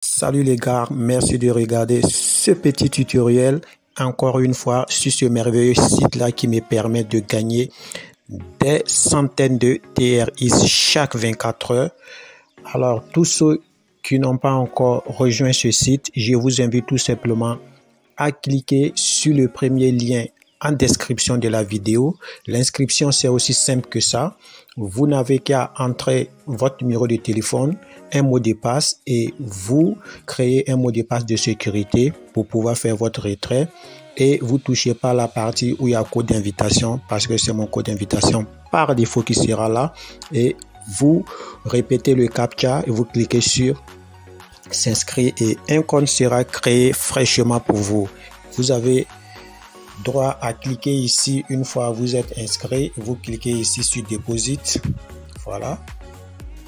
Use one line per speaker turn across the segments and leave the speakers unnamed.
Salut les gars, merci de regarder ce petit tutoriel encore une fois sur ce merveilleux site là qui me permet de gagner des centaines de TRX chaque 24 heures. Alors tous ceux qui n'ont pas encore rejoint ce site, je vous invite tout simplement à cliquer sur le premier lien en description de la vidéo. L'inscription, c'est aussi simple que ça. Vous n'avez qu'à entrer votre numéro de téléphone, un mot de passe et vous créez un mot de passe de sécurité pour pouvoir faire votre retrait. Et vous ne touchez pas la partie où il y a code d'invitation parce que c'est mon code d'invitation par défaut qui sera là. Et vous répétez le CAPTCHA et vous cliquez sur s'inscrire et un compte sera créé fraîchement pour vous. Vous avez droit à cliquer ici une fois vous êtes inscrit. Vous cliquez ici sur Deposit. Voilà,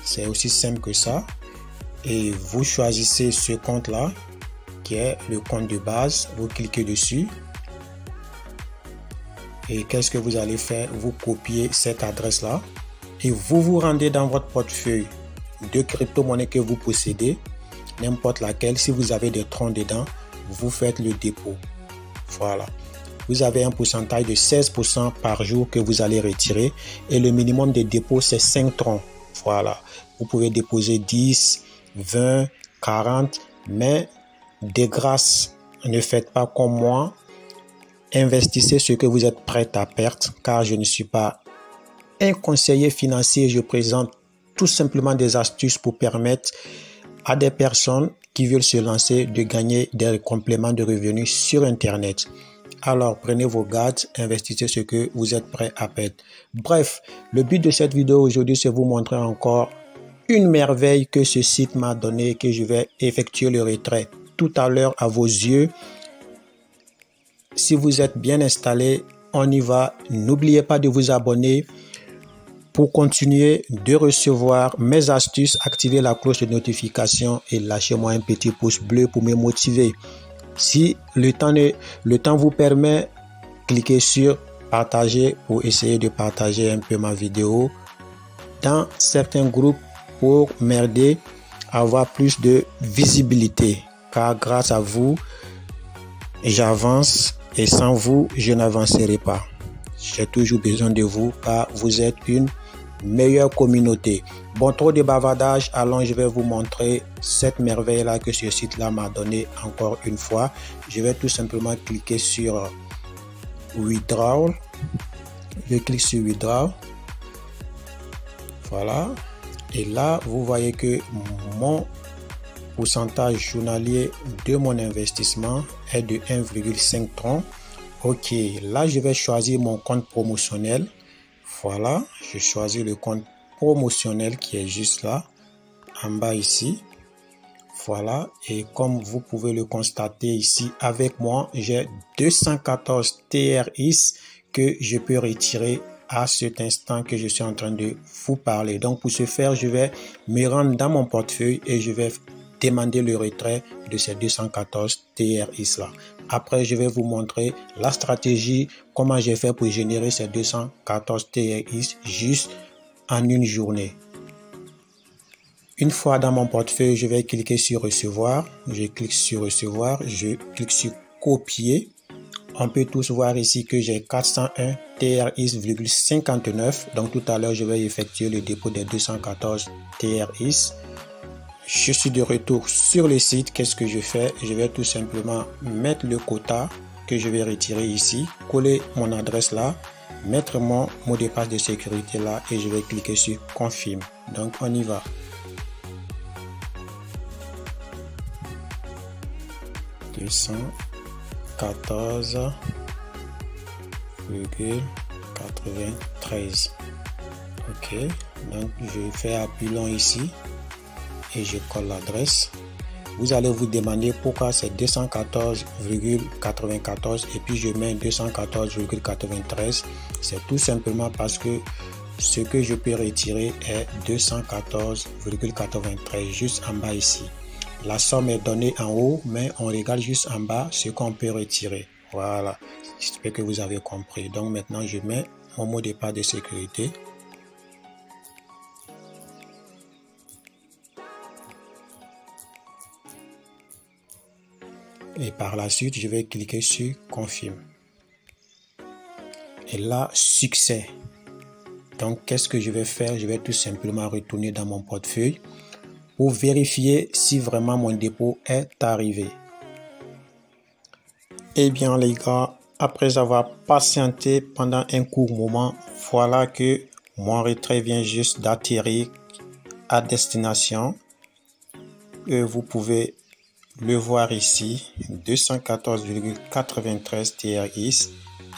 c'est aussi simple que ça. Et vous choisissez ce compte là qui est le compte de base. Vous cliquez dessus. Et qu'est-ce que vous allez faire? Vous copiez cette adresse là et vous vous rendez dans votre portefeuille de crypto-monnaie que vous possédez, n'importe laquelle. Si vous avez des troncs dedans, vous faites le dépôt. Voilà, vous avez un pourcentage de 16% par jour que vous allez retirer et le minimum de dépôt c'est 5 troncs. Voilà, vous pouvez déposer 10, 20, 40, mais de grâce, ne faites pas comme moi. Investissez ce que vous êtes prêt à perdre, car je ne suis pas un conseiller financier. Je présente tout simplement des astuces pour permettre à des personnes qui veulent se lancer de gagner des compléments de revenus sur Internet. Alors prenez vos gardes, investissez ce que vous êtes prêt à perdre. Bref, le but de cette vidéo aujourd'hui, c'est vous montrer encore une merveille que ce site m'a donné et que je vais effectuer le retrait tout à l'heure à vos yeux. Si vous êtes bien installé, on y va. N'oubliez pas de vous abonner pour continuer de recevoir mes astuces. Activez la cloche de notification et lâchez-moi un petit pouce bleu pour me motiver. Si le temps vous permet, cliquez sur partager pour essayer de partager un peu ma vidéo dans certains groupes pour m'aider à avoir plus de visibilité. Car grâce à vous, j'avance et sans vous, je n'avancerai pas. J'ai toujours besoin de vous car vous êtes une meilleure communauté. Bon, trop de bavardage, allons, je vais vous montrer cette merveille là que ce site là m'a donné encore une fois. Je vais tout simplement cliquer sur Withdraw. Je clique sur Withdraw. Voilà, et là vous voyez que mon pourcentage journalier de mon investissement est de 1,5 tronc. Ok, là je vais choisir mon compte promotionnel. Voilà, je choisis le compte promotionnel qui est juste là en bas ici. Voilà, et comme vous pouvez le constater ici avec moi, j'ai 214 TRX que je peux retirer à cet instant que je suis en train de vous parler. Donc pour ce faire, je vais me rendre dans mon portefeuille et je vais demander le retrait de ces 214 TRX là. Après, je vais vous montrer la stratégie, comment j'ai fait pour générer ces 214 TRX juste en une journée. Une fois dans mon portefeuille, je vais cliquer sur recevoir. Je clique sur recevoir, je clique sur copier. On peut tous voir ici que j'ai 401 TRX,59. Donc tout à l'heure, je vais effectuer le dépôt des 214 TRX. Je suis de retour sur le site. Qu'est-ce que je fais? Je vais tout simplement mettre le quota que je vais retirer ici, coller mon adresse là, mettre mon mot de passe de sécurité là et je vais cliquer sur confirme. Donc on y va. « 214,93. Ok, donc je fais appui long ici et je colle l'adresse. Vous allez vous demander pourquoi c'est 214,94 et puis je mets 214,93. C'est tout simplement parce que ce que je peux retirer est 214,93 juste en bas ici. La somme est donnée en haut, mais on regarde juste en bas ce qu'on peut retirer. Voilà, j'espère que vous avez compris. Donc maintenant, je mets mon mot de passe de sécurité. Et par la suite, je vais cliquer sur confirme. Et là, succès. Donc, qu'est-ce que je vais faire? Je vais tout simplement retourner dans mon portefeuille pour vérifier si vraiment mon dépôt est arrivé. Eh bien les gars, après avoir patienté pendant un court moment, voilà que mon retrait vient juste d'atterrir à destination. Vous pouvez le voir ici, 214,93 TRX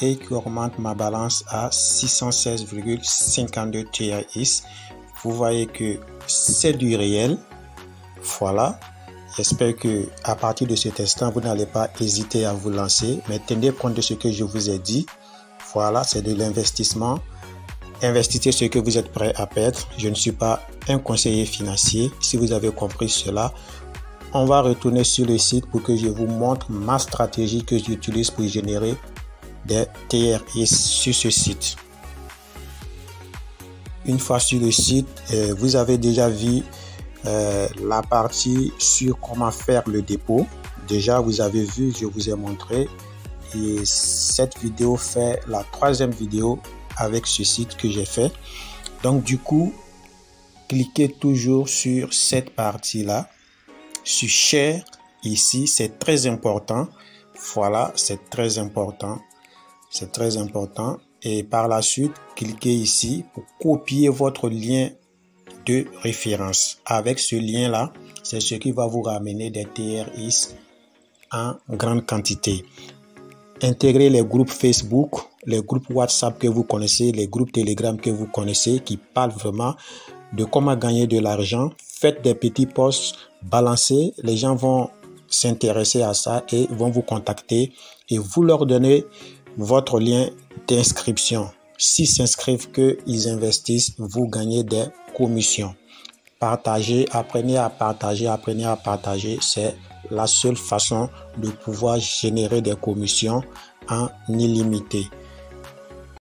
et qui augmente ma balance à 616,52 TRX. Vous voyez que c'est du réel. Voilà. J'espère que à partir de cet instant, vous n'allez pas hésiter à vous lancer. Mais tenez compte de ce que je vous ai dit. Voilà, c'est de l'investissement. Investissez ce que vous êtes prêt à perdre. Je ne suis pas un conseiller financier. Si vous avez compris cela, on va retourner sur le site pour que je vous montre ma stratégie que j'utilise pour générer des TRX sur ce site. Une fois sur le site, vous avez déjà vu la partie sur comment faire le dépôt. Déjà vous avez vu, je vous ai montré, et cette vidéo fait la 3e vidéo avec ce site que j'ai fait. Donc du coup, cliquez toujours sur cette partie là, sur share ici, c'est très important. Voilà, c'est très important, c'est très important. Et par la suite, cliquez ici pour copier votre lien de référence. Avec ce lien là, c'est ce qui va vous ramener des TRX en grande quantité. Intégrez les groupes Facebook, les groupes WhatsApp que vous connaissez, les groupes Telegram que vous connaissez qui parlent vraiment de comment gagner de l'argent. Faites des petits posts, balancez, les gens vont s'intéresser à ça et vont vous contacter et vous leur donnez votre lien d'inscription. S'ils s'inscrivent, qu'ils investissent, vous gagnez des commissions. Partagez, apprenez à partager, apprenez à partager. C'est la seule façon de pouvoir générer des commissions en illimité.